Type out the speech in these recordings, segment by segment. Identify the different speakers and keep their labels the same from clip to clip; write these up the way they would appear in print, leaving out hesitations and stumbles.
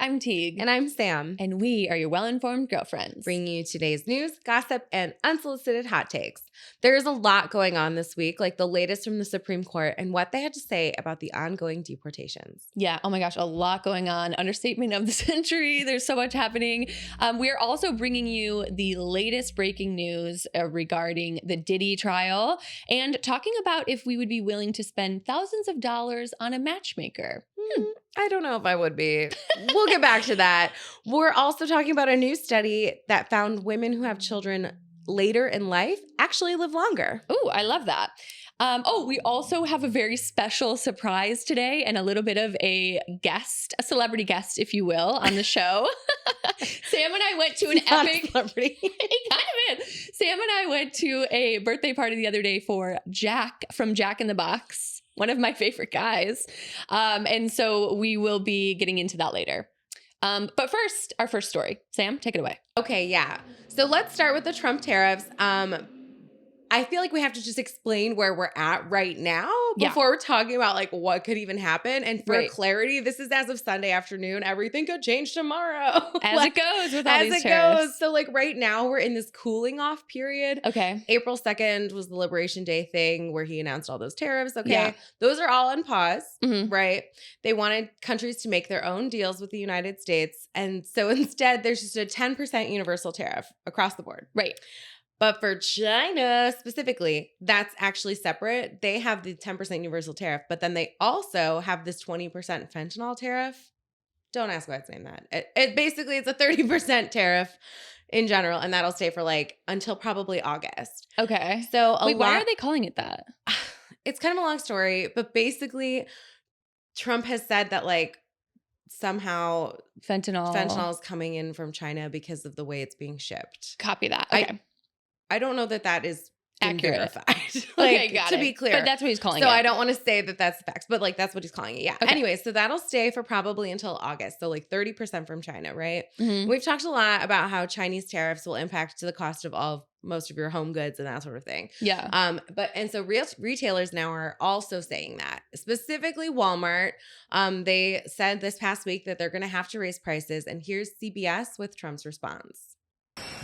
Speaker 1: I'm Tiege.
Speaker 2: And I'm Sam.
Speaker 1: And we are your well-informed girlfriends.
Speaker 2: Bringing you today's news, gossip, and unsolicited hot takes. There's a lot going on this week, like the latest from the Supreme Court and what they had to say about the ongoing deportations.
Speaker 1: Yeah, oh my gosh, a lot going on. Understatement of the century. There's so much happening. We are also bringing you the latest breaking news regarding the Diddy trial and talking about if we would be willing to spend thousands of dollars on a matchmaker.
Speaker 2: I don't know if I would be. We'll get back to that. We're also talking about a new study that found women who have children later in life actually live longer.
Speaker 1: Oh, I love that. We also have a very special surprise today and a little bit of a guest, a celebrity guest, if you will, on the show. Sam and I went to an epic
Speaker 2: celebrity.
Speaker 1: It kind of is. Sam and I went to a birthday party the other day for Jack from Jack in the Box, one of my favorite guys. And so we will be getting into that later. But first, our first story. Sam, take it away.
Speaker 2: Okay, yeah. So let's start with the Trump tariffs. I feel like we have to just explain where we're at right now before we're talking about like what could even happen. And for clarity, this is as of Sunday afternoon. Everything could change tomorrow.
Speaker 1: As it goes with all these tariffs.
Speaker 2: So like right now we're in this cooling off period.
Speaker 1: Okay.
Speaker 2: April 2nd was the Liberation Day thing where he announced all those tariffs. Okay.
Speaker 1: Yeah.
Speaker 2: Those are all on pause, right? They wanted countries to make their own deals with the United States. And so instead there's just a 10% universal tariff across the board.
Speaker 1: Right.
Speaker 2: But for China specifically, that's actually separate. They have the 10% universal tariff, but then they also have this 20% fentanyl tariff. Don't ask why it's named that. It basically, it's a 30% tariff in general, and that'll stay for like until probably August.
Speaker 1: Okay.
Speaker 2: So
Speaker 1: why are they calling it that?
Speaker 2: It's kind of a long story, but basically Trump has said that like somehow fentanyl is coming in from China because of the way it's being shipped.
Speaker 1: Copy that. Okay.
Speaker 2: I don't know that that is
Speaker 1: accurate.
Speaker 2: Verified.
Speaker 1: Okay, got it.
Speaker 2: To be clear.
Speaker 1: But that's what he's calling it.
Speaker 2: So I don't want to say that that's the facts, but like that's what he's calling it. Yeah.
Speaker 1: Okay.
Speaker 2: Anyway, so that'll stay for probably until August. So like 30% from China, right?
Speaker 1: Mm-hmm.
Speaker 2: We've talked a lot about how Chinese tariffs will impact the cost of most of your home goods and that sort of thing.
Speaker 1: Yeah.
Speaker 2: And so retailers now are also saying that. Specifically Walmart. They said this past week that they're going to have to raise prices. And here's CBS with Trump's response.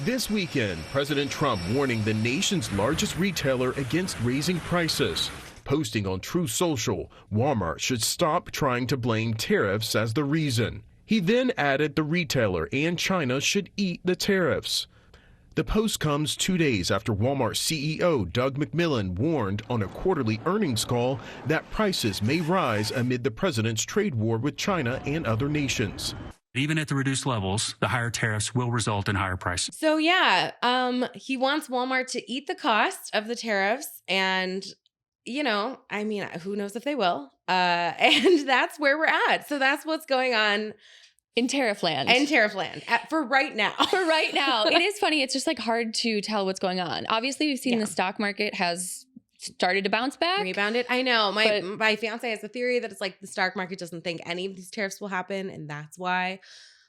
Speaker 3: This weekend, President Trump warning the nation's largest retailer against raising prices. Posting on Truth Social, Walmart should stop trying to blame tariffs as the reason. He then added the retailer and China should eat the tariffs. The post comes 2 days after Walmart CEO Doug McMillon warned on a quarterly earnings call that prices may rise amid the president's trade war with China and other nations.
Speaker 4: Even at the reduced levels, the higher tariffs will result in higher prices.
Speaker 2: So yeah, he wants Walmart to eat the cost of the tariffs, and I mean, who knows if they will? And that's where we're at. So that's what's going on
Speaker 1: in tariff land.
Speaker 2: For right now.
Speaker 1: It is funny. It's just like hard to tell what's going on. Obviously, we've seen the stock market has started to bounce back.
Speaker 2: Rebounded. I know. My fiance has a theory that it's like the stock market doesn't think any of these tariffs will happen, and that's why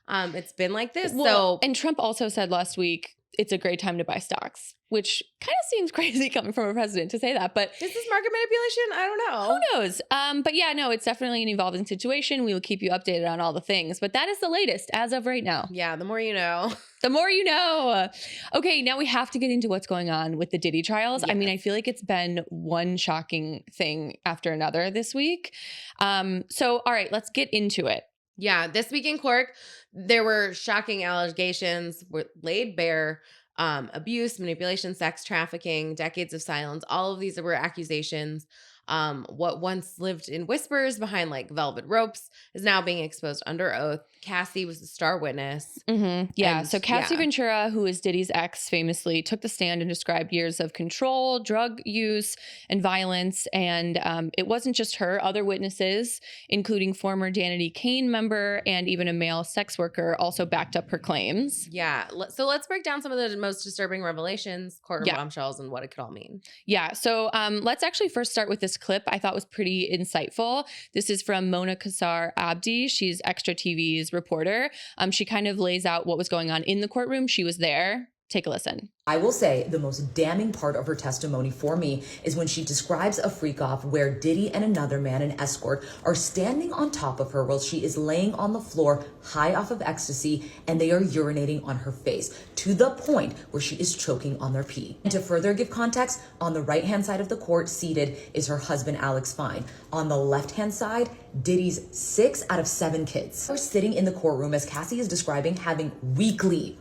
Speaker 2: it's been like this.
Speaker 1: And Trump also said last week it's a great time to buy stocks, which kind of seems crazy coming from a president to say that. But
Speaker 2: is this market manipulation? I don't know.
Speaker 1: Who knows? But yeah, no, it's definitely an evolving situation. We will keep you updated on all the things. But that is the latest as of right now.
Speaker 2: Yeah, the more you know.
Speaker 1: The more you know. Okay, now we have to get into what's going on with the Diddy trials. Yes. I mean, I feel like it's been one shocking thing after another this week. So, all right, let's get into it.
Speaker 2: Yeah, this week in court, there were shocking allegations were laid bare. Abuse, manipulation, sex trafficking, decades of silence. All of these were accusations. What once lived in whispers behind like velvet ropes is now being exposed under oath. Cassie was the star witness.
Speaker 1: Mm-hmm. Yeah. So Cassie Ventura, who is Diddy's ex, famously took the stand and described years of control, drug use, and violence. And it wasn't just her. Other witnesses, including former Danity Kane member and even a male sex worker, also backed up her claims.
Speaker 2: Yeah. So let's break down some of the most disturbing revelations, courtroom bombshells, and what it could all mean.
Speaker 1: Yeah. So let's actually first start with this clip I thought was pretty insightful. This is from Mona Kassar Abdi. She's Extra TV's reporter. She kind of lays out what was going on in the courtroom. She was there. Take a listen.
Speaker 5: I will say the most damning part of her testimony for me is when she describes a freak off where Diddy and another man, an escort, are standing on top of her while she is laying on the floor high off of ecstasy, and they are urinating on her face to the point where she is choking on their pee. And to further give context, on the right hand side of the court seated is her husband, Alex Fine. On the left hand side, Diddy's 6 out of 7 kids are sitting in the courtroom, as Cassie is describing, having weekly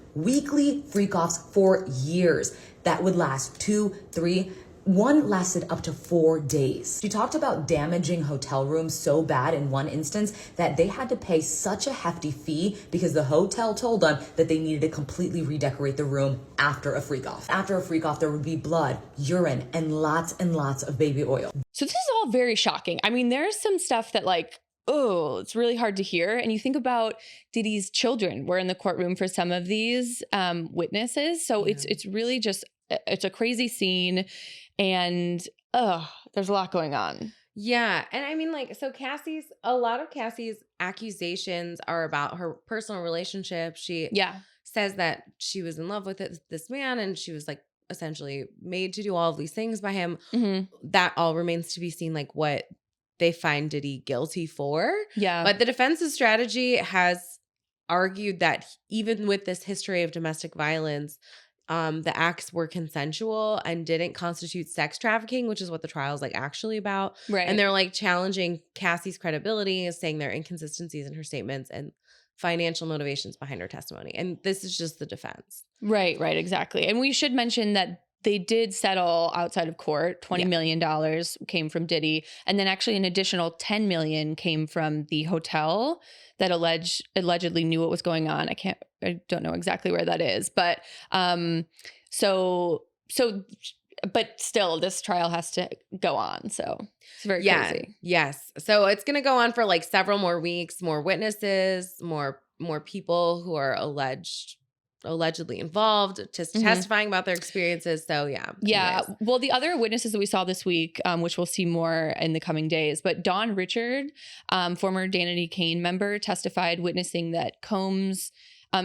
Speaker 5: freak-offs for years that would last 2, 3, one lasted up to 4 days. She talked about damaging hotel rooms so bad in one instance that they had to pay such a hefty fee because the hotel told them that they needed to completely redecorate the room after a freak-off. After a freak-off, there would be blood, urine, and lots of baby oil.
Speaker 1: So this is all very shocking. I mean, there's some stuff that like, oh, it's really hard to hear. And you think about Diddy's children were in the courtroom for some of these witnesses. So it's really just, it's a crazy scene. And there's a lot going on.
Speaker 2: Yeah. And I mean, like, so a lot of Cassie's accusations are about her personal relationship. She says that she was in love with this man, and she was like essentially made to do all of these things by him.
Speaker 1: Mm-hmm.
Speaker 2: That all remains to be seen, like what they find Diddy guilty for.
Speaker 1: Yeah.
Speaker 2: But the defense's strategy has argued that even with this history of domestic violence, the acts were consensual and didn't constitute sex trafficking, which is what the trial is like actually about.
Speaker 1: Right.
Speaker 2: And they're like challenging Cassie's credibility, saying there are inconsistencies in her statements and financial motivations behind her testimony. And this is just the defense.
Speaker 1: Right, exactly. And we should mention that they did settle outside of court. $20 million came from Diddy. And then actually an additional $10 million came from the hotel that allegedly knew what was going on. I don't know exactly where that is. But but still this trial has to go on. So it's very crazy.
Speaker 2: Yes. So it's going to go on for like several more weeks, more witnesses, more people who are allegedly involved, just testifying about their experiences. So
Speaker 1: yeah. Well, the other witnesses that we saw this week, which we'll see more in the coming days, but Dawn Richard, former Danity Kane member, testified witnessing that Combs,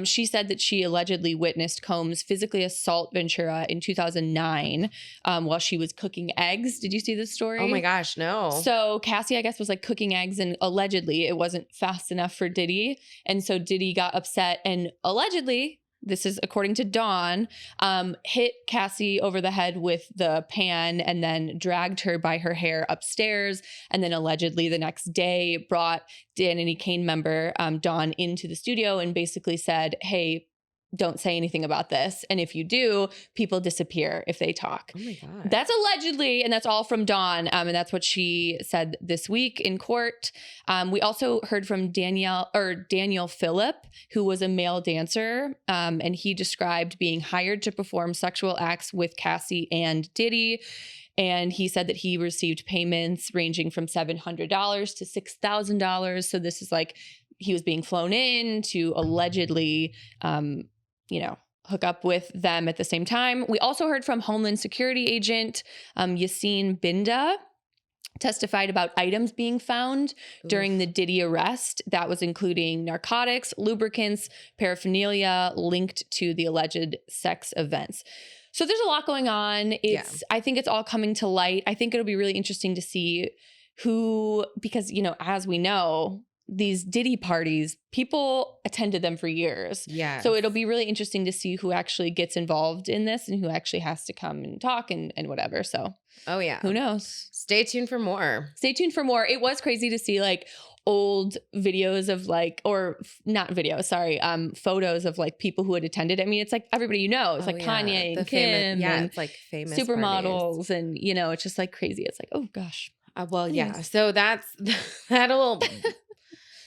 Speaker 1: she said that she allegedly witnessed Combs physically assault Ventura in 2009 while she was cooking eggs. Did you see this story?
Speaker 2: Oh my gosh, no.
Speaker 1: So Cassie, I guess, was like cooking eggs, and allegedly it wasn't fast enough for Diddy. And so Diddy got upset and allegedly, this is according to Dawn, hit Cassie over the head with the pan and then dragged her by her hair upstairs. And then allegedly the next day brought Danity Kane member Dawn into the studio and basically said, hey, don't say anything about this. And if you do, people disappear if they talk.
Speaker 2: Oh my God.
Speaker 1: That's allegedly, and that's all from Dawn. And that's what she said this week in court. We also heard from Daniel Phillip, who was a male dancer. And he described being hired to perform sexual acts with Cassie and Diddy. And he said that he received payments ranging from $700 to $6,000. So this is like he was being flown in to allegedly hook up with them at the same time. We also heard from Homeland Security agent Yassine Binda, testified about items being found during the Diddy arrest. That was including narcotics, lubricants, paraphernalia linked to the alleged sex events. So there's a lot going on. I think it's all coming to light. I think it'll be really interesting to see who, because, as we know, these Diddy parties, people attended them for years.
Speaker 2: Yeah.
Speaker 1: So it'll be really interesting to see who actually gets involved in this and who actually has to come and talk and whatever. So, who knows?
Speaker 2: Stay tuned for more.
Speaker 1: It was crazy to see like old videos of like, or not videos, sorry, photos of like people who had attended. I mean, it's like everybody it's like Kanye and Kim and
Speaker 2: it's like famous
Speaker 1: supermodels and, it's just like crazy. It's like, oh gosh.
Speaker 2: So that'll...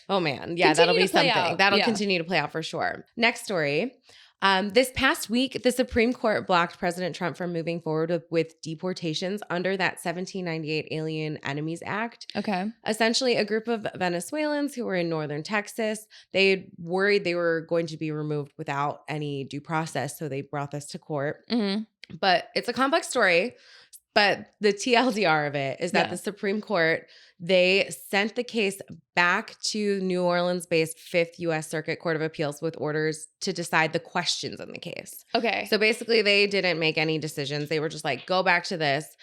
Speaker 2: Oh man. Yeah, that'll be something. That'll continue to play out for sure. Next story. This past week, the Supreme Court blocked President Trump from moving forward with deportations under that 1798 Alien Enemies Act.
Speaker 1: Okay.
Speaker 2: Essentially, a group of Venezuelans who were in northern Texas, they worried they were going to be removed without any due process, so they brought this to court.
Speaker 1: Mm-hmm.
Speaker 2: But it's a complex story. But the TLDR of it is that
Speaker 1: Yeah.
Speaker 2: the Supreme Court, they sent the case back to New Orleans-based 5th U.S. Circuit Court of Appeals with orders to decide the questions in the case.
Speaker 1: Okay.
Speaker 2: So basically, they didn't make any decisions. They were just like, go back to this.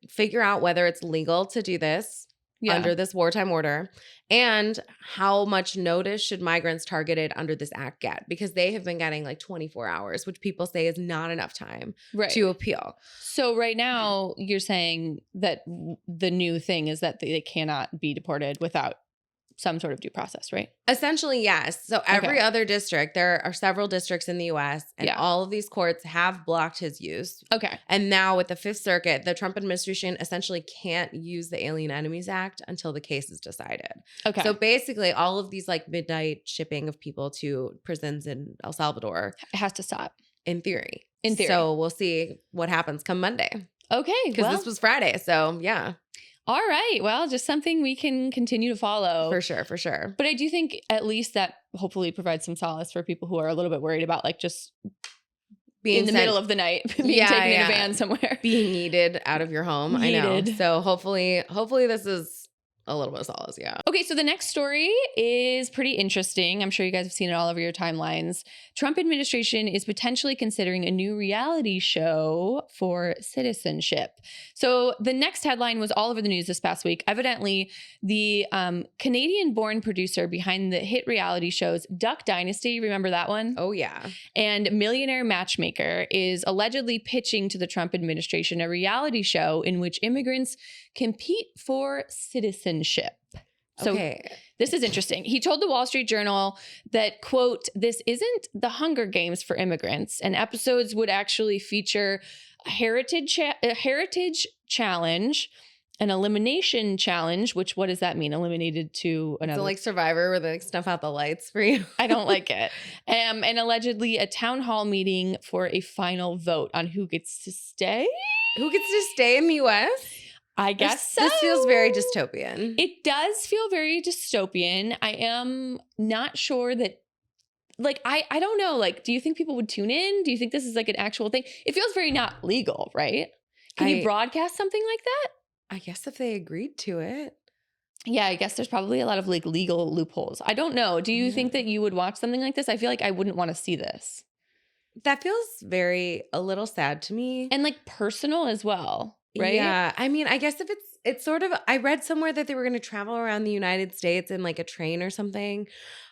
Speaker 2: Figure out whether it's legal to do this under this wartime order, and how much notice should migrants targeted under this act get? Because they have been getting like 24 hours, which people say is not enough time to appeal.
Speaker 1: So right now you're saying that the new thing is that they cannot be deported without some sort of due process, right?
Speaker 2: Essentially, yes. So every other district, there are several districts in the U.S., and all of these courts have blocked his use.
Speaker 1: Okay.
Speaker 2: And now with the Fifth Circuit, the Trump administration essentially can't use the Alien Enemies Act until the case is decided.
Speaker 1: Okay.
Speaker 2: So basically, all of these like midnight shipping of people to prisons in El Salvador
Speaker 1: It has to stop.
Speaker 2: in theory.
Speaker 1: In theory.
Speaker 2: So we'll see what happens come Monday.
Speaker 1: Okay.
Speaker 2: Because this was Friday. So yeah.
Speaker 1: All right. Well, just something we can continue to follow.
Speaker 2: For sure. For sure.
Speaker 1: But I do think at least that hopefully provides some solace for people who are a little bit worried about like just being in the middle of the night, being taken in a van somewhere.
Speaker 2: Being yeeted out of your home. I know. So hopefully this is a little bit of solace. Yeah.
Speaker 1: Okay. So the next story is pretty interesting. I'm sure you guys have seen it all over your timelines. Trump administration is potentially considering a new reality show for citizenship. So the next headline was all over the news this past week. Evidently, the Canadian-born producer behind the hit reality shows Duck Dynasty, remember that one?
Speaker 2: Oh, yeah.
Speaker 1: And Millionaire Matchmaker is allegedly pitching to the Trump administration a reality show in which immigrants compete for citizenship. So this is interesting. He told the Wall Street Journal that, quote, this isn't the Hunger Games for immigrants, and episodes would actually feature a heritage challenge, an elimination challenge, which what does that mean? Eliminated to another.
Speaker 2: So like Survivor where they like snuff out the lights for you.
Speaker 1: I don't like it. And allegedly a town hall meeting for a final vote on who gets to stay.
Speaker 2: Who gets to stay in the U.S.?
Speaker 1: I guess so.
Speaker 2: This feels very dystopian.
Speaker 1: It does feel very dystopian. I am not sure that, like, I don't know. Like, do you think people would tune in? Do you think this is like an actual thing? It feels very not legal, right? Can you broadcast something like that?
Speaker 2: I guess if they agreed to it.
Speaker 1: Yeah, I guess there's probably a lot of like legal loopholes. I don't know. Do you think that you would watch something like this? I feel like I wouldn't want to see this.
Speaker 2: That feels a little sad to me.
Speaker 1: And like personal as well. Right?
Speaker 2: Yeah. I mean, I guess if it's sort of, I read somewhere that they were going to travel around the United States in like a train or something.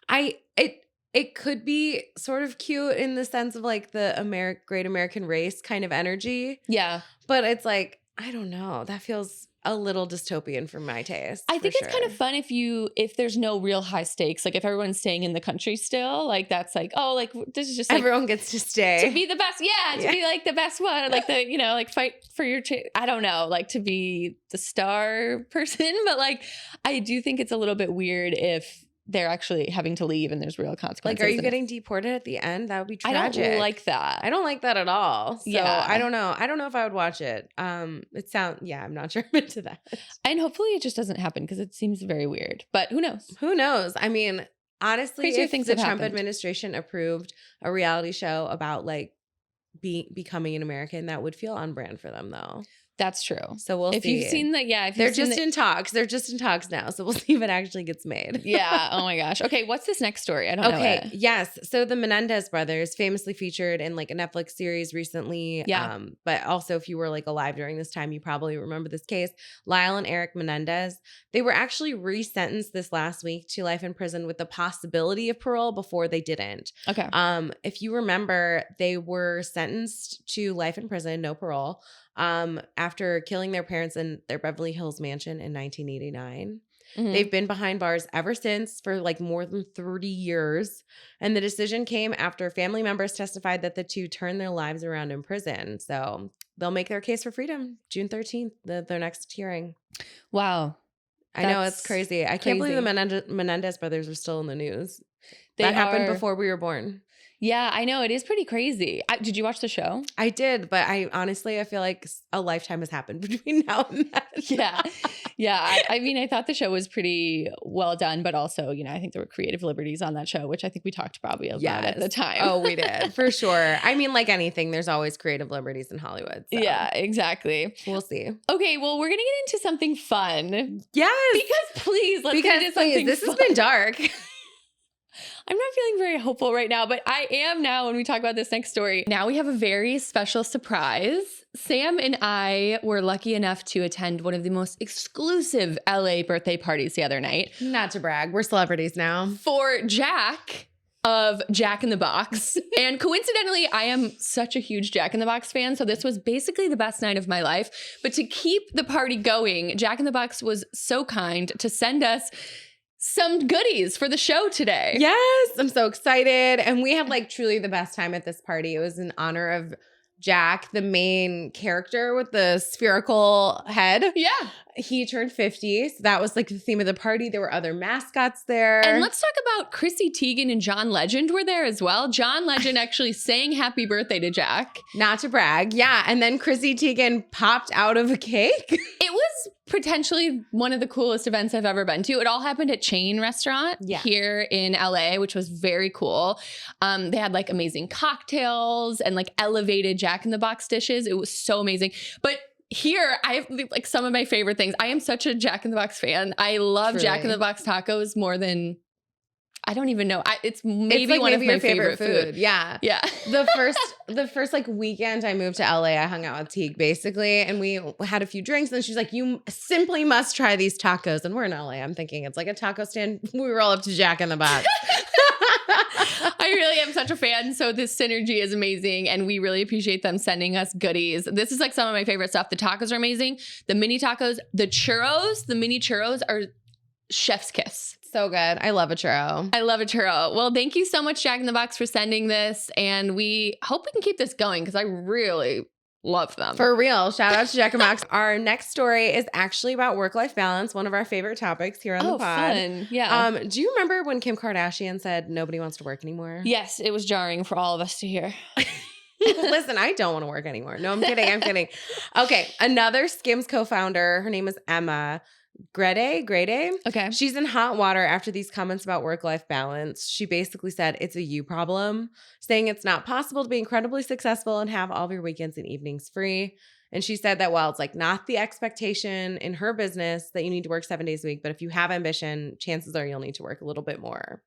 Speaker 2: It could be sort of cute in the sense of like the Great American Race kind of energy.
Speaker 1: Yeah.
Speaker 2: But it's like, I don't know. That feels a little dystopian for my taste.
Speaker 1: I think it's kind of fun if there's no real high stakes. Like if everyone's staying in the country still, like that's like, oh, like this is just like,
Speaker 2: everyone gets to stay.
Speaker 1: To be the best. Yeah. To be like the best one. Or like like fight for your, I don't know, like to be the star person. But like, I do think it's a little bit weird if they're actually having to leave and there's real consequences.
Speaker 2: Like, are you getting deported at the end? That would be tragic.
Speaker 1: I don't like that.
Speaker 2: I don't like that at all. So
Speaker 1: yeah.
Speaker 2: I don't know. I don't know if I would watch it. I'm not sure I'm into that.
Speaker 1: And hopefully it just doesn't happen because it seems very weird. But who knows?
Speaker 2: Who knows? I mean, honestly,
Speaker 1: crazier
Speaker 2: if
Speaker 1: things
Speaker 2: the
Speaker 1: have
Speaker 2: Trump
Speaker 1: happened.
Speaker 2: administration approved a reality show about like becoming an American, that would feel on brand for them though.
Speaker 1: That's true.
Speaker 2: So we'll see.
Speaker 1: If you've seen that, yeah.
Speaker 2: They're just in talks. They're just in talks now. So we'll see if it actually gets made.
Speaker 1: Yeah. Oh my gosh. Okay. What's this next story? I don't know.
Speaker 2: Okay. Yes. So the Menendez brothers, famously featured in like a Netflix series recently.
Speaker 1: Yeah.
Speaker 2: But also if you were like alive during this time, you probably remember this case. Lyle and Eric Menendez. They were actually resentenced this last week to life in prison with the possibility of parole before they didn't.
Speaker 1: Okay.
Speaker 2: If you remember, they were sentenced to life in prison, no parole. After killing their parents in their Beverly Hills mansion in 1989.
Speaker 1: Mm-hmm.
Speaker 2: They've been behind bars ever since for like more than 30 years. And the decision came after family members testified that the two turned their lives around in prison. So they'll make their case for freedom June 13th, their next hearing.
Speaker 1: Wow.
Speaker 2: I know, it's crazy. I can't believe the Menendez brothers are still in the news. That happened before we were born.
Speaker 1: Yeah, I know. It is pretty crazy. Did you watch the show?
Speaker 2: I did, but I feel like a lifetime has happened between now and then.
Speaker 1: Yeah. Yeah. I mean, I thought the show was pretty well done, but also, I think there were creative liberties on that show, which I think we talked probably about at the time.
Speaker 2: Oh, we did. For sure. I mean, like anything, there's always creative liberties in Hollywood. So.
Speaker 1: Yeah, exactly.
Speaker 2: We'll see.
Speaker 1: Okay, well, we're going to get into something fun.
Speaker 2: Yes.
Speaker 1: Because please, let's get into something
Speaker 2: this
Speaker 1: fun.
Speaker 2: has been dark.
Speaker 1: I'm not feeling very hopeful right now, but I am now when we talk about this next story. Now we have a very special surprise. Sam and I were lucky enough to attend one of the most exclusive LA birthday parties the other night.
Speaker 2: Not to brag, we're celebrities now.
Speaker 1: For Jack of Jack in the Box. And coincidentally, I am such a huge Jack in the Box fan, so this was basically the best night of my life. But to keep the party going, Jack in the Box was so kind to send us some goodies for the show today.
Speaker 2: Yes, I'm so excited. And we had like truly the best time at this party. It was in honor of Jack, the main character with the spherical head.
Speaker 1: Yeah.
Speaker 2: He turned 50. So that was like the theme of the party. There were other mascots there.
Speaker 1: And let's talk about Chrissy Teigen and John Legend were there as well. John Legend actually sang happy birthday to Jack.
Speaker 2: Not to brag. Yeah. And then Chrissy Teigen popped out of a cake.
Speaker 1: It was potentially one of the coolest events I've ever been to. It all happened at Chain Restaurant here in LA, which was very cool. They had like amazing cocktails and like elevated Jack in the Box dishes. It was so amazing. But here, I have like some of my favorite things. I am such a Jack in the Box fan. I love Jack in the Box tacos more than, I don't even know. It's maybe
Speaker 2: like
Speaker 1: one
Speaker 2: maybe
Speaker 1: of my
Speaker 2: your favorite food. Yeah.
Speaker 1: Yeah.
Speaker 2: The first like weekend I moved to LA, I hung out with Tiege basically, and we had a few drinks, and she's like, you simply must try these tacos. And we're in LA. I'm thinking it's like a taco stand. We roll up to Jack in the Box.
Speaker 1: I really am such a fan. So this synergy is amazing. And we really appreciate them sending us goodies. This is like some of my favorite stuff. The tacos are amazing. The mini tacos, the mini churros are chef's kiss.
Speaker 2: So good. I love a churro.
Speaker 1: I love a churro. Well, thank you so much, Jack in the Box, for sending this. And we hope we can keep this going because I really love them.
Speaker 2: For real. Shout out to Jack in the Box. Our next story is actually about work-life balance, one of our favorite topics here on the pod.
Speaker 1: Fun. Yeah.
Speaker 2: Do you remember when Kim Kardashian said nobody wants to work anymore?
Speaker 1: Yes, it was jarring for all of us to hear.
Speaker 2: Listen, I don't want to work anymore. No, I'm kidding. Okay. Another Skims co-founder, her name is Emma Grede.
Speaker 1: Okay.
Speaker 2: She's in hot water after these comments about work-life balance. She basically said it's a you problem, saying it's not possible to be incredibly successful and have all of your weekends and evenings free. And she said that while it's like not the expectation in her business that you need to work 7 days a week, but if you have ambition, chances are you'll need to work a little bit more.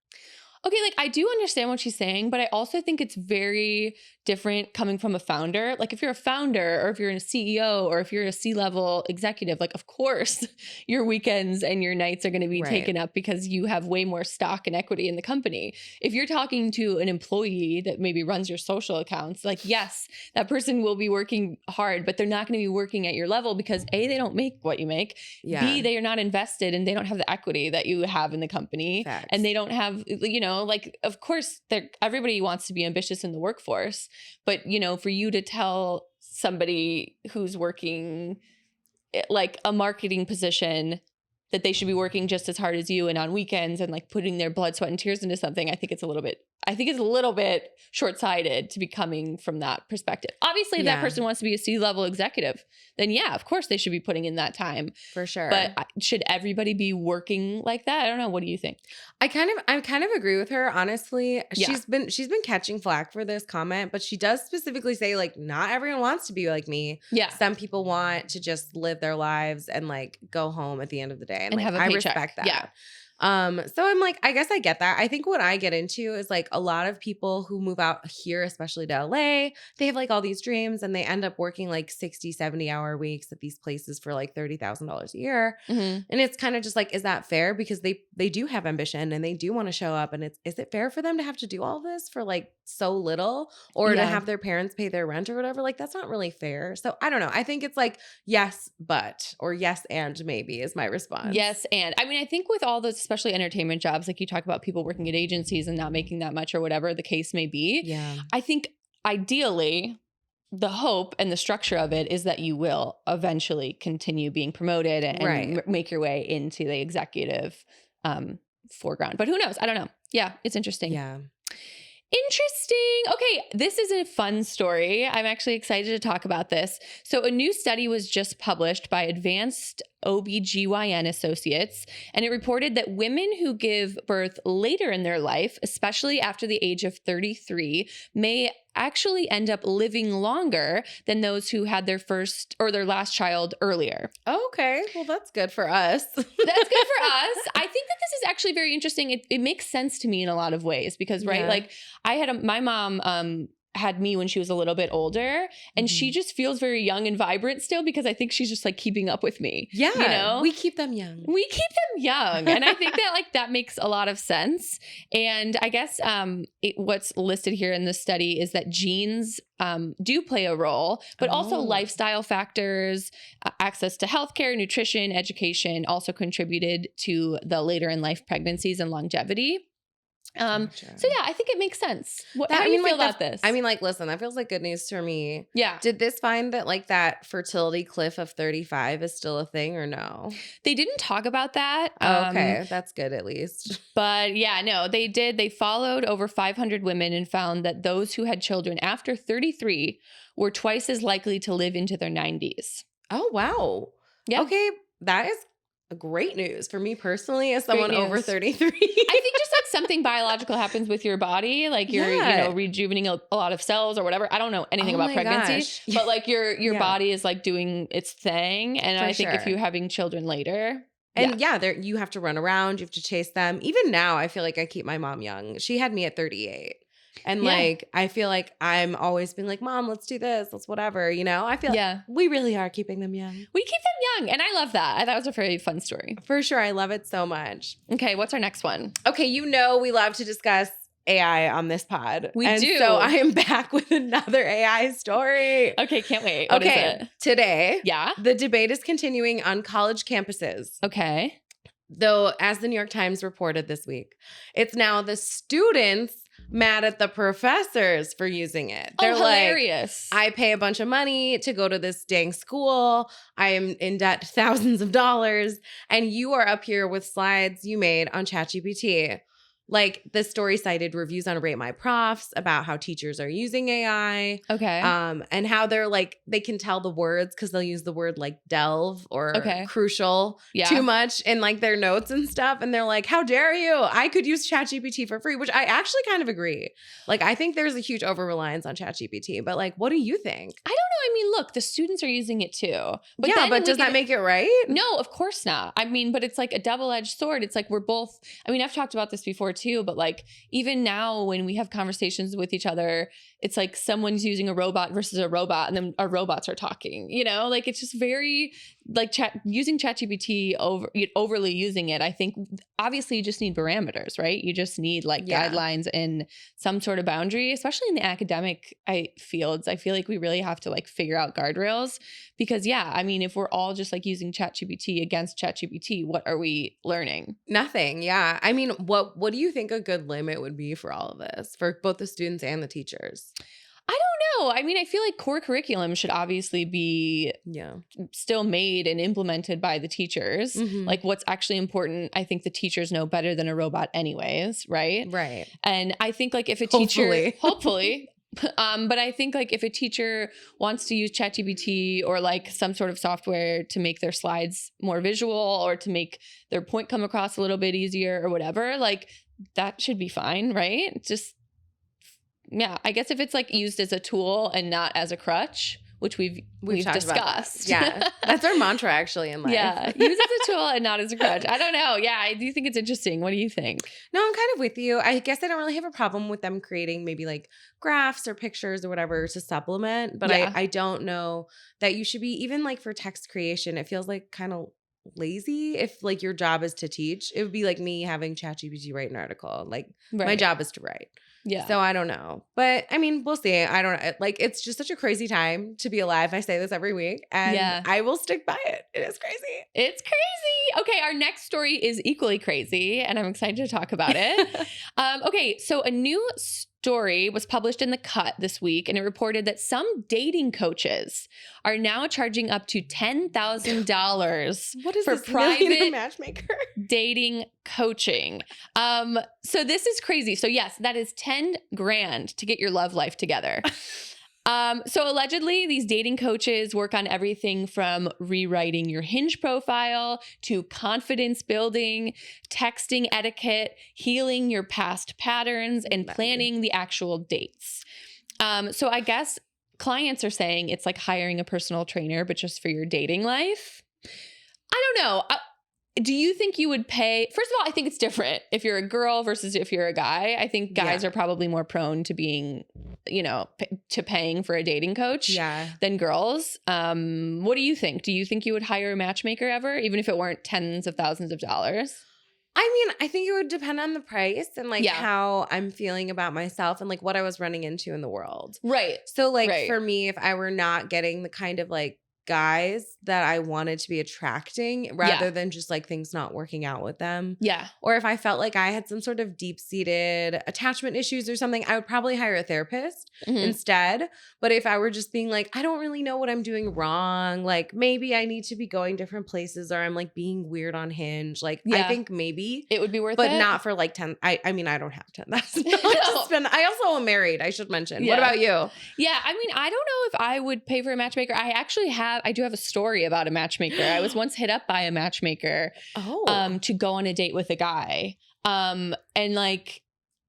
Speaker 1: Okay, like I do understand what she's saying, but I also think it's very different coming from a founder. Like if you're a founder or if you're a CEO or if you're a C-level executive, like of course your weekends and your nights are going to be taken up because you have way more stock and equity in the company. If you're talking to an employee that maybe runs your social accounts, like yes, that person will be working hard, but they're not going to be working at your level because A, they don't make what you make.
Speaker 2: Yeah.
Speaker 1: B, they are not invested and they don't have the equity that you have in the company.
Speaker 2: Facts.
Speaker 1: And they don't have, like, of course, everybody wants to be ambitious in the workforce, but, for you to tell somebody who's working like a marketing position that they should be working just as hard as you and on weekends and like putting their blood, sweat, and tears into something, I think it's a little bit short-sighted to be coming from that perspective. Obviously, if that person wants to be a C-level executive, then yeah, of course they should be putting in that time.
Speaker 2: For sure.
Speaker 1: But should everybody be working like that? I don't know. What do you think?
Speaker 2: I kind of agree with her, honestly.
Speaker 1: Yeah.
Speaker 2: She's been catching flack for this comment, but she does specifically say like not everyone wants to be like me.
Speaker 1: Yeah.
Speaker 2: Some people want to just live their lives and like go home at the end of the day. And like,
Speaker 1: have a
Speaker 2: I
Speaker 1: paycheck.
Speaker 2: respect that.
Speaker 1: Yeah.
Speaker 2: So I'm like, I guess I get that. I think what I get into is like a lot of people who move out here, especially to LA, they have like all these dreams and they end up working like 60, 70-hour weeks at these places for like $30,000 a year.
Speaker 1: Mm-hmm.
Speaker 2: And it's kind of just like, is that fair? Because they do have ambition and they do want to show up. And is it fair for them to have to do all this for like so little or to have their parents pay their rent or whatever? Like that's not really fair. So I don't know. I think it's like, yes, but, or yes, and maybe is my response.
Speaker 1: Yes. And I mean, I think with all those, especially entertainment jobs, like you talk about people working at agencies and not making that much or whatever the case may be.
Speaker 2: Yeah.
Speaker 1: I think ideally the hope and the structure of it is that you will eventually continue being promoted and make your way into the executive foreground. But who knows? I don't know. Yeah, it's interesting.
Speaker 2: Yeah.
Speaker 1: Interesting. Okay, this is a fun story. I'm actually excited to talk about this. So, a new study was just published by Advanced OBGYN Associates, and it reported that women who give birth later in their life, especially after the age of 33, may actually end up living longer than those who had their first or their last child earlier.
Speaker 2: Okay. Well, that's good for us.
Speaker 1: That's good for us. I think that this is actually very interesting. It makes sense to me in a lot of ways because, right,
Speaker 2: Yeah.
Speaker 1: like I had my mom had me when she was a little bit older, and she just feels very young and vibrant still because I think she's just like keeping up with me.
Speaker 2: Yeah.
Speaker 1: You know?
Speaker 2: We keep them young.
Speaker 1: We keep them young. And I think that like that makes a lot of sense. And I guess what's listed here in this study is that genes do play a role, but also lifestyle factors, access to healthcare, nutrition, education also contributed to the later in life pregnancies and longevity.
Speaker 2: Gotcha.
Speaker 1: So yeah, I think it makes sense. How do you feel about this?
Speaker 2: I mean, like, listen, that feels like good news for me.
Speaker 1: Yeah.
Speaker 2: Did this find that like that fertility cliff of 35 is still a thing or no?
Speaker 1: They didn't talk about that.
Speaker 2: Okay, that's good at least.
Speaker 1: But yeah, no, they did. They followed over 500 women and found that those who had children after 33 were twice as likely to live into their 90s.
Speaker 2: Oh, wow.
Speaker 1: Yeah.
Speaker 2: Okay, that is great news for me personally as someone over
Speaker 1: news.
Speaker 2: 33.
Speaker 1: I think just like something biological happens with your body, like you're,
Speaker 2: Yeah.
Speaker 1: rejuvenating a lot of cells or whatever. I don't know anything
Speaker 2: Oh
Speaker 1: about
Speaker 2: my
Speaker 1: pregnancy,
Speaker 2: gosh.
Speaker 1: but like your
Speaker 2: Yeah.
Speaker 1: body is like doing its thing. And
Speaker 2: For
Speaker 1: I think if
Speaker 2: sure.
Speaker 1: you're having children later,
Speaker 2: And yeah, there you have to run around, you have to chase them. Even now, I feel like I keep my mom young. She had me at 38. And
Speaker 1: Yeah.
Speaker 2: like, I feel like I'm always being like, Mom, let's do this, let's whatever, you know? I feel
Speaker 1: yeah,
Speaker 2: like we really are keeping them young.
Speaker 1: we keep them young. And I love that. I thought it was a very fun story.
Speaker 2: For sure. I love it so much.
Speaker 1: Okay, what's our next one?
Speaker 2: Okay, you know we love to discuss AI on this pod.
Speaker 1: We
Speaker 2: and
Speaker 1: do.
Speaker 2: So I am back with another AI story.
Speaker 1: Okay, can't wait. What is it?
Speaker 2: Today,
Speaker 1: Yeah.
Speaker 2: the debate is continuing on college campuses.
Speaker 1: Okay.
Speaker 2: Though, as the New York Times reported this week, it's now the students mad at the professors for using it. They're
Speaker 1: hilarious.
Speaker 2: like, I pay a bunch of money to go to this dang school. I am in debt thousands of dollars. And you are up here with slides you made on ChatGPT. Like, the story cited reviews on Rate My Profs about how teachers are using AI.
Speaker 1: Okay.
Speaker 2: And how they're like, they can tell the words because they'll use the word like delve or
Speaker 1: Okay.
Speaker 2: crucial
Speaker 1: Yeah.
Speaker 2: too much in like their notes and stuff. And they're like, how dare you? I could use ChatGPT for free, which I actually kind of agree. Like, I think there's a huge over reliance on ChatGPT, but like, what do you think?
Speaker 1: I don't know. I mean, look, the students are using it too. But
Speaker 2: Yeah,
Speaker 1: then
Speaker 2: but
Speaker 1: we
Speaker 2: does that
Speaker 1: can-
Speaker 2: make it right?
Speaker 1: No, of course not. I mean, but it's like a double-edged sword. It's like we're both, I mean, I've talked about this before too, but like even now when we have conversations with each other, it's like someone's using a robot versus a robot and then our robots are talking, you know, like it's just very like using ChatGPT overly using it. I think obviously you just need parameters, right? You just need like guidelines and some sort of boundary, especially in the academic fields. I feel like we really have to like figure out guardrails because I mean, if we're all just like using ChatGPT against ChatGPT, what are we learning?
Speaker 2: Nothing. Yeah. I mean, what do you think a good limit would be for all of this for both the students and the teachers?
Speaker 1: I don't know. I mean, I feel like core curriculum should obviously be still made and implemented by the teachers.
Speaker 2: Mhm.
Speaker 1: Like what's actually important, I think the teachers know better than a robot anyways, right?
Speaker 2: Right.
Speaker 1: And I think like if a teacher,
Speaker 2: Hopefully.
Speaker 1: but I think like if a teacher wants to use ChatGPT or like some sort of software to make their slides more visual or to make their point come across a little bit easier or whatever, like that should be fine, right? Just I guess if it's like used as a tool and not as a crutch, which we've
Speaker 2: talked about that.
Speaker 1: discussed.
Speaker 2: Yeah. That's our mantra actually in life.
Speaker 1: Yeah. Use as a tool and not as a crutch. I don't know. Yeah. I do think it's interesting. What do you think?
Speaker 2: No, I'm kind of with you. I guess I don't really have a problem with them creating maybe like graphs or pictures or whatever to supplement. But I don't know that you should be, even like for text creation, it feels like kind of lazy if like your job is to teach. It would be like me having ChatGPT write an article. Like my job is to write.
Speaker 1: Yeah.
Speaker 2: So I don't know. But I mean, we'll see. I don't know. Like it's just such a crazy time to be alive. I say this every week and I will stick by it. It is crazy.
Speaker 1: It's crazy. Okay, our next story is equally crazy and I'm excited to talk about it. Okay, so a new story was published in The Cut this week, and it reported that some dating coaches are now charging up to $10,000
Speaker 2: What is
Speaker 1: for
Speaker 2: this millionaire
Speaker 1: private
Speaker 2: matchmaker?
Speaker 1: dating coaching. So this is crazy. So yes, that is 10 grand to get your love life together. So allegedly, these dating coaches work on everything from rewriting your Hinge profile to confidence building, texting etiquette, healing your past patterns, and planning the actual dates. So I guess clients are saying it's like hiring a personal trainer, but just for your dating life. I don't know. Do you think you would pay? First of all, I think it's different if you're a girl versus if you're a guy. I think guys are probably more prone to being, to paying for a dating coach than girls. What do you think? Do you think you would hire a matchmaker ever, even if it weren't tens of thousands of dollars?
Speaker 2: I mean, I think it would depend on the price and like how I'm feeling about myself and like what I was running into in the world.
Speaker 1: Right.
Speaker 2: So like for me, if I were not getting the kind of like guys that I wanted to be attracting rather than just like things not working out with them.
Speaker 1: Yeah.
Speaker 2: Or if I felt like I had some sort of deep-seated attachment issues or something, I would probably hire a therapist instead. But if I were just being like, I don't really know what I'm doing wrong, like maybe I need to be going different places or I'm like being weird on Hinge, like I think maybe
Speaker 1: it would be worth it.
Speaker 2: But not for like 10. I mean, I don't have 10. That's to spend. I also am married, I should mention. What about you?
Speaker 1: Yeah, I mean, I don't know if I would pay for a matchmaker. I do have a story about a matchmaker. I was once hit up by a matchmaker to go on a date with a guy. And like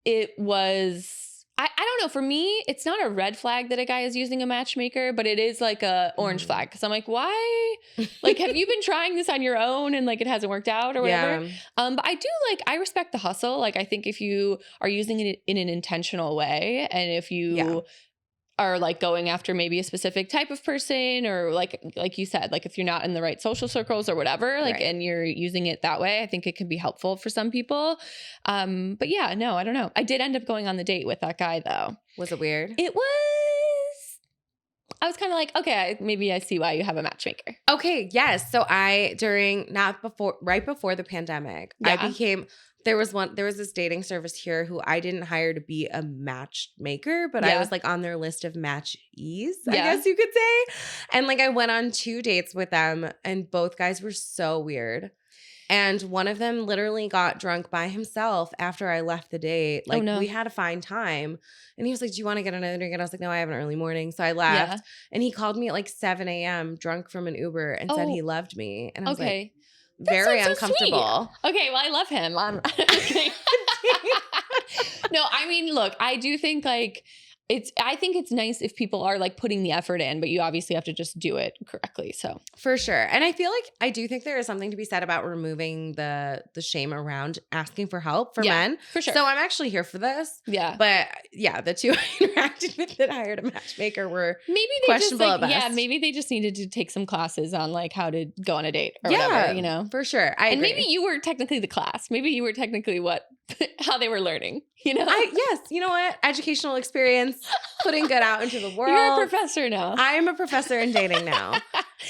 Speaker 1: it was, I don't know. For me, it's not a red flag that a guy is using a matchmaker, but it is like a orange flag. Cause I'm like, why? Like, have you been trying this on your own and like it hasn't worked out or whatever? But I do I respect the hustle. Like, I think if you are using it in an intentional way and if you are like going after maybe a specific type of person or like you said, like if you're not in the right social circles or whatever, like, and you're using it that way, I think it can be helpful for some people. But yeah, no, I don't know. I did end up going on the date with that guy though.
Speaker 2: Was it weird?
Speaker 1: It was, I was kind of like, okay, maybe I see why you have a matchmaker.
Speaker 2: Okay. Yes. So right before the pandemic, there was this dating service here who I didn't hire to be a matchmaker, but I was like on their list of matchees, I guess you could say. And like I went on 2 dates with them and both guys were so weird. And one of them literally got drunk by himself after I left the date. Like we had to find time. And he was like, do you want to get another drink? And I was like, no, I have an early morning. So I left. Yeah. And he called me at like 7 a.m. drunk from an Uber and said he loved me. And I was like, very uncomfortable.
Speaker 1: So okay, well, I love him. No, I mean, look, I do think like I think it's nice if people are like putting the effort in, but you obviously have to just do it correctly. So
Speaker 2: for sure. And I feel like I do think there is something to be said about removing the shame around asking for help for men.
Speaker 1: For sure.
Speaker 2: So I'm actually here for this.
Speaker 1: Yeah.
Speaker 2: But yeah, the two I interacted with that hired a matchmaker were
Speaker 1: maybe they
Speaker 2: questionable
Speaker 1: just like,
Speaker 2: at best.
Speaker 1: Yeah, maybe they just needed to take some classes on like how to go on a date or whatever, you know?
Speaker 2: For sure. I agree.
Speaker 1: Maybe you were technically the class. Maybe you were technically how they were learning, you know?
Speaker 2: Yes. You know what? Educational experience, putting good out into the world.
Speaker 1: You're a professor now.
Speaker 2: I am a professor in dating now.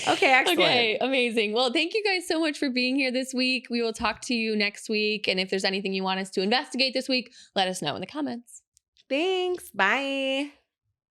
Speaker 2: Okay, excellent.
Speaker 1: Okay, amazing. Well, thank you guys so much for being here this week. We will talk to you next week. And if there's anything you want us to investigate this week, let us know in the comments.
Speaker 2: Thanks. Bye.